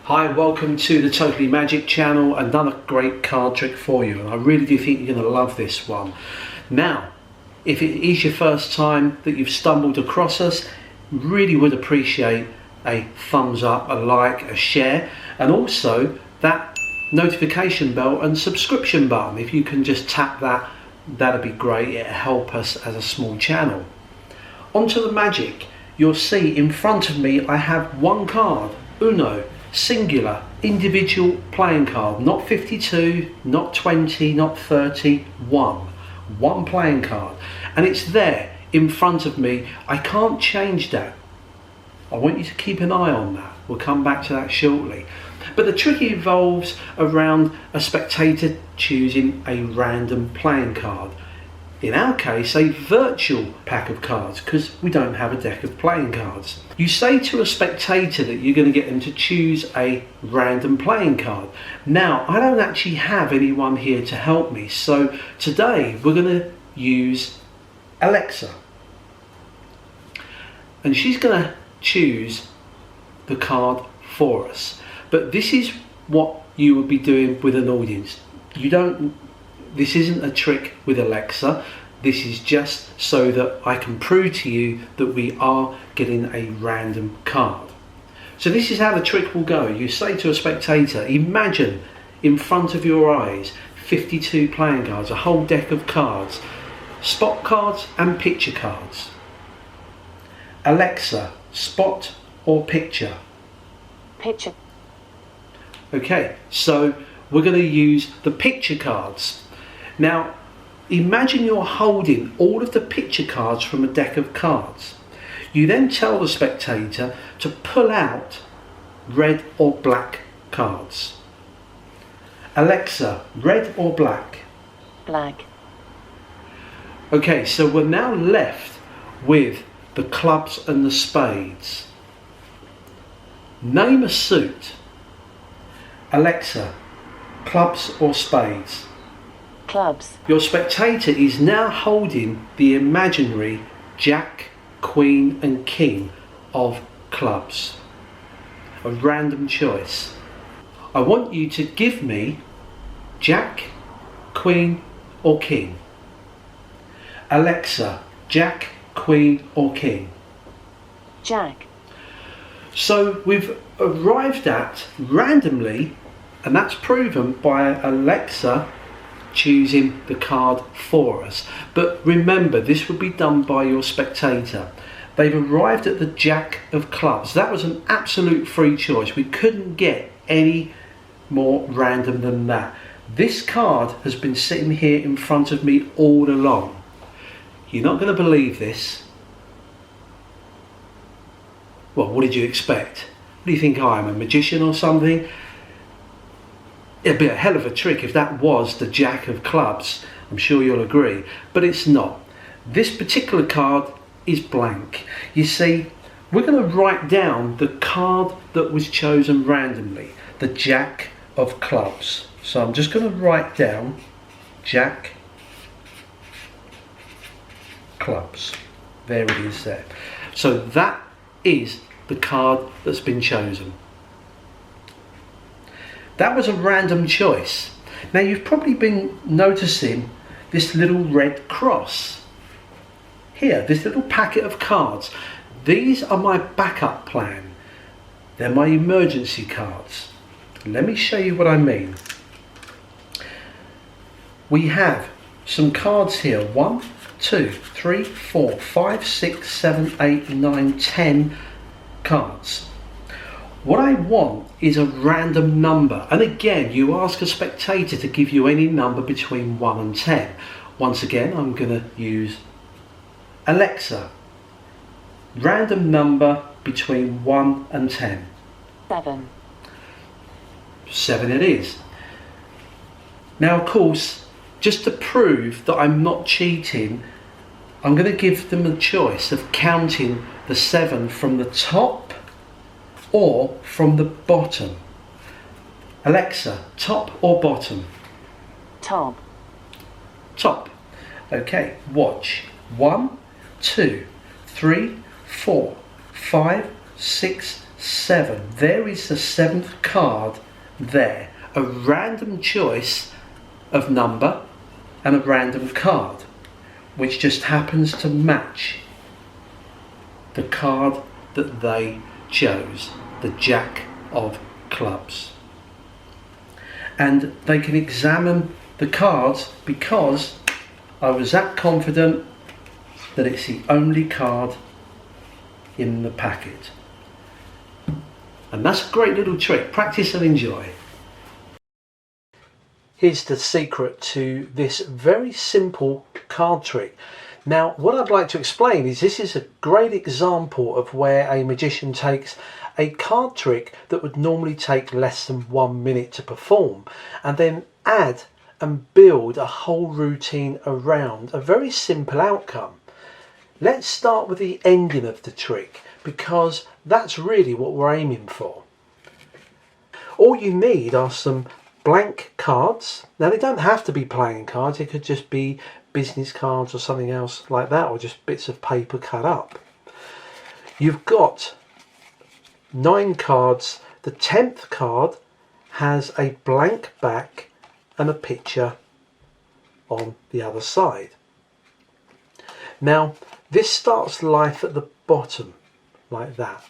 Hi, welcome to the Totally Magic channel. Another great card trick for you, and I really do think you're going to love this one. Now, if it is your first time that you've stumbled across us, really would appreciate a thumbs up, a like, a share, and also that notification bell and subscription button. If you can just tap that, that'd be great. It'll help us as a small channel. Onto the magic. You'll see in front of me I have one card, Uno, singular, individual playing card, not 52, not 20, not 30, one playing card, and it's there in front of me. I can't change that. I want you to keep an eye on that. We'll come back to that shortly. But the trick evolves around a spectator choosing a random playing card. In our case, a virtual pack of cards, because we don't have a deck of playing cards. You say to a spectator that you're going to get them to choose a random playing card. Now, I don't actually have anyone here to help me, so today we're going to use Alexa. And she's going to choose the card for us. But this is what you would be doing with an audience. This isn't a trick with Alexa. This is just so that I can prove to you that we are getting a random card. So this is how the trick will go. You say to a spectator, imagine in front of your eyes 52 playing cards, a whole deck of cards, spot cards and picture cards. Alexa, spot or picture? Picture. Okay, so we're going to use the picture cards. Now, imagine you're holding all of the picture cards from a deck of cards. You then tell the spectator to pull out red or black cards. Alexa, red or black? Black. Okay, so we're now left with the clubs and the spades. Name a suit. Alexa, clubs or spades? Clubs. Your spectator is now holding the imaginary Jack, Queen and King of clubs. A random choice. I want you to give me Jack, Queen or King. Alexa, Jack, Queen or King? Jack. So we've arrived at randomly, and that's proven by Alexa choosing the card for us. But remember, this would be done by your spectator. They've arrived at the Jack of clubs. That was an absolute free choice. We couldn't get any more random than that. This card has been sitting here in front of me all along. You're not going to believe this. Well, what did you expect? What do you think I am, a magician or something? It'd be a hell of a trick if that was the Jack of clubs. I'm sure you'll agree, but it's not. This particular card is blank. You see, we're going to write down the card that was chosen randomly, the Jack of clubs. So I'm just going to write down Jack clubs. There it is there. So that is the card that's been chosen. That was a random choice. Now you've probably been noticing this little red cross here, this little packet of cards. These are my backup plan. They're my emergency cards. Let me show you what I mean. We have some cards here. 1, 2, 3, 4, 5, 6, 7, 8, 9, 10 cards. What I want is a random number, and again you ask a spectator to give you any number between 1 and 10. Once again I'm going to use Alexa, random number between 1 and 10. 7. 7 it is. Now of course, just to prove that I'm not cheating, I'm going to give them a choice of counting the 7 from the top or from the bottom. Alexa, top or bottom? Top. Top. Okay, watch. 1, 2, 3, 4, 5, 6, 7. There is the 7th card there. A random choice of number and a random card, which just happens to match the card that they chose, the Jack of Clubs. And they can examine the cards because I was that confident that it's the only card in the packet. And that's a great little trick. Practice and enjoy. Here's the secret to this very simple card trick. Now, what I'd like to explain is this is a great example of where a magician takes a card trick that would normally take less than 1 minute to perform and then add and build a whole routine around a very simple outcome. Let's start with the ending of the trick because that's really what we're aiming for. All you need are some blank cards. Now, they don't have to be playing cards, it could just be business cards or something else like that, or just bits of paper cut up. You've got 9 cards. The 10th card has a blank back and a picture on the other side. Now, this starts life at the bottom like that.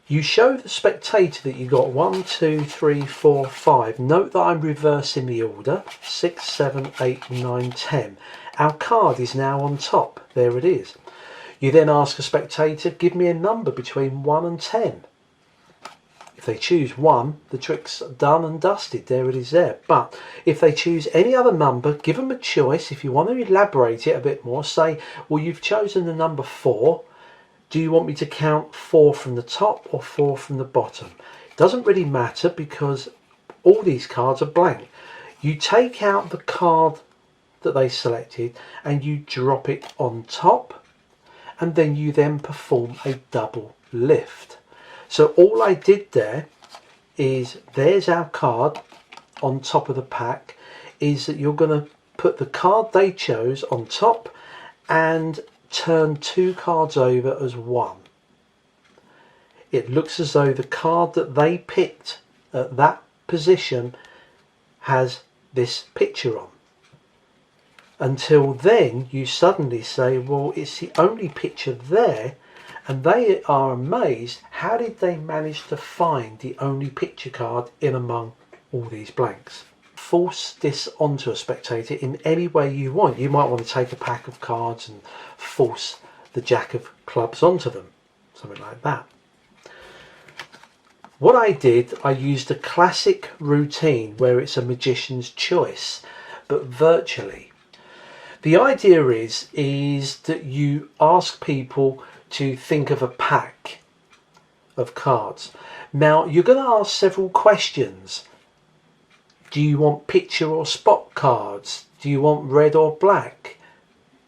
You show the spectator that you got 1, 2, 3, 4, 5. Note that I'm reversing the order. 6, 7, 8, 9, 10. Our card is now on top. There it is. You then ask a spectator, give me a number between 1 and 10. If they choose 1, the trick's done and dusted. There it is there. But if they choose any other number, give them a choice. If you want to elaborate it a bit more, say, well, you've chosen the number 4. Do you want me to count 4 from the top or 4 from the bottom? It doesn't really matter because all these cards are blank. You take out the card that they selected and you drop it on top, and then you then perform a double lift. So all I did there is, there's our card on top of the pack, is that you're going to put the card they chose on top and turn 2 cards over as 1. It looks as though the card that they picked at that position has this picture on. Until then you suddenly say, well, it's the only picture there, and they are amazed, how did they manage to find the only picture card in among all these blanks? Force this onto a spectator in any way you want. You might want to take a pack of cards and force the Jack of Clubs onto them, something like that. What I did, I used a classic routine where it's a magician's choice, but virtually. The idea is that you ask people to think of a pack of cards. Now, you're going to ask several questions. Do you want picture or spot cards? Do you want red or black?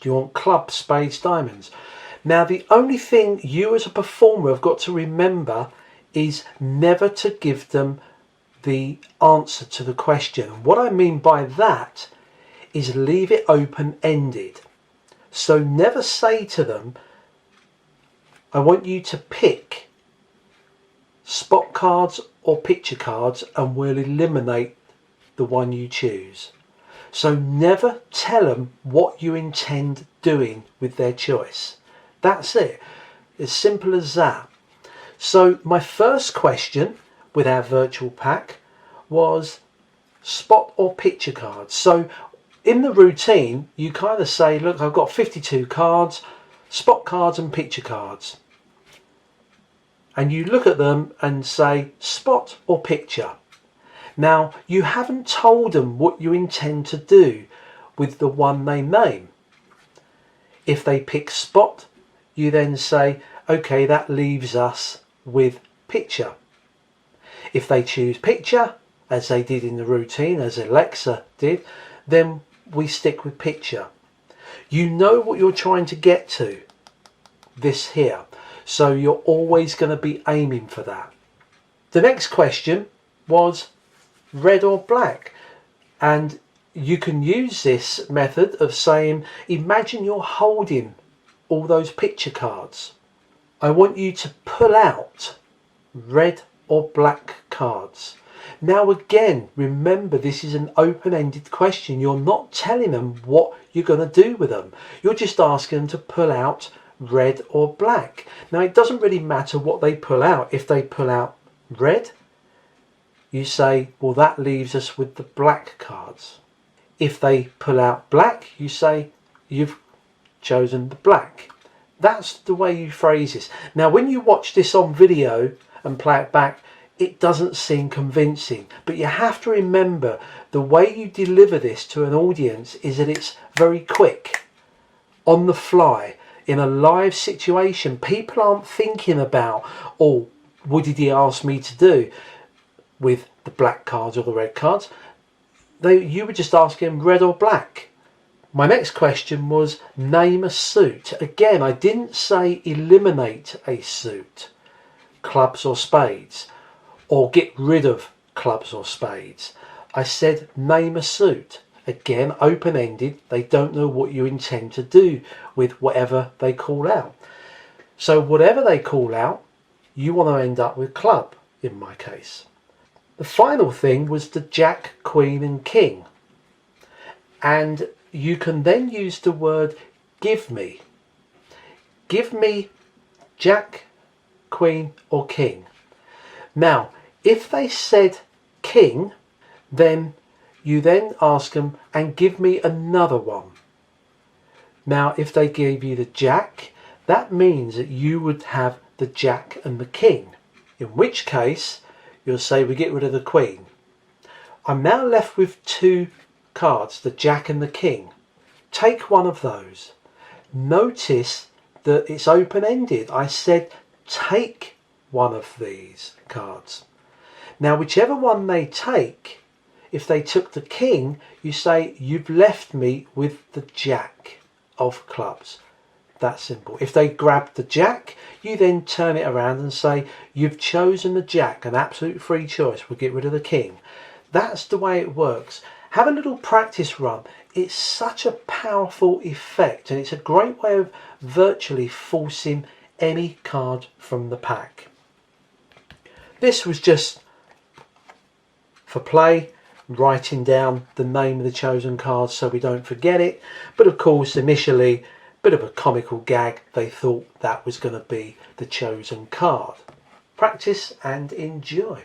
Do you want clubs, spades, diamonds? Now, the only thing you as a performer have got to remember is never to give them the answer to the question. And what I mean by that is leave it open-ended. So never say to them, I want you to pick spot cards or picture cards and we'll eliminate the one you choose. So never tell them what you intend doing with their choice. That's it. As simple as that. So my first question with our virtual pack was spot or picture cards. So in the routine, you kind of say, look, I've got 52 cards, spot cards and picture cards. And you look at them and say, spot or picture. Now, you haven't told them what you intend to do with the one they name. If they pick spot, you then say, okay, that leaves us with picture. If they choose picture, as they did in the routine, as Alexa did, then we stick with picture. You know what you're trying to get to, this here. So you're always going to be aiming for that. The next question was red or black. And you can use this method of saying, imagine you're holding all those picture cards. I want you to pull out red or black cards. Now again, remember this is an open-ended question. You're not telling them what you're going to do with them. You're just asking them to pull out red or black. Now it doesn't really matter what they pull out. If they pull out red, you say, well, that leaves us with the black cards. If they pull out black, you say, you've chosen the black. That's the way you phrase this. Now when you watch this on video and play it back, it doesn't seem convincing, but you have to remember the way you deliver this to an audience is that it's very quick, on the fly, in a live situation. People aren't thinking about, oh, what did he ask me to do with the black cards or the red cards? You were just asking red or black. My next question was name a suit. Again, I didn't say eliminate a suit, clubs or spades, or get rid of clubs or spades. I said name a suit. Again, open-ended. They don't know what you intend to do with whatever they call out. So whatever they call out, you want to end up with club in my case. The final thing was the Jack, Queen and King. And you can then use the word give me. Give me Jack, Queen or King. Now, if they said King, then you then ask them and give me another one. Now, if they gave you the Jack, that means that you would have the Jack and the King. In which case, you'll say we get rid of the Queen. I'm now left with two cards, the Jack and the King. Take one of those. Notice that it's open-ended. I said take one of these cards. Now whichever one they take, if they took the King, you say you've left me with the Jack of clubs. That simple. If they grab the Jack, you then turn it around and say you've chosen the Jack, an absolute free choice, we'll get rid of the King. That's the way it works. Have a little practice run. It's such a powerful effect and it's a great way of virtually forcing any card from the pack. This was just for play, writing down the name of the chosen card so we don't forget it. But of course, initially, a bit of a comical gag. They thought that was going to be the chosen card. Practice and enjoy.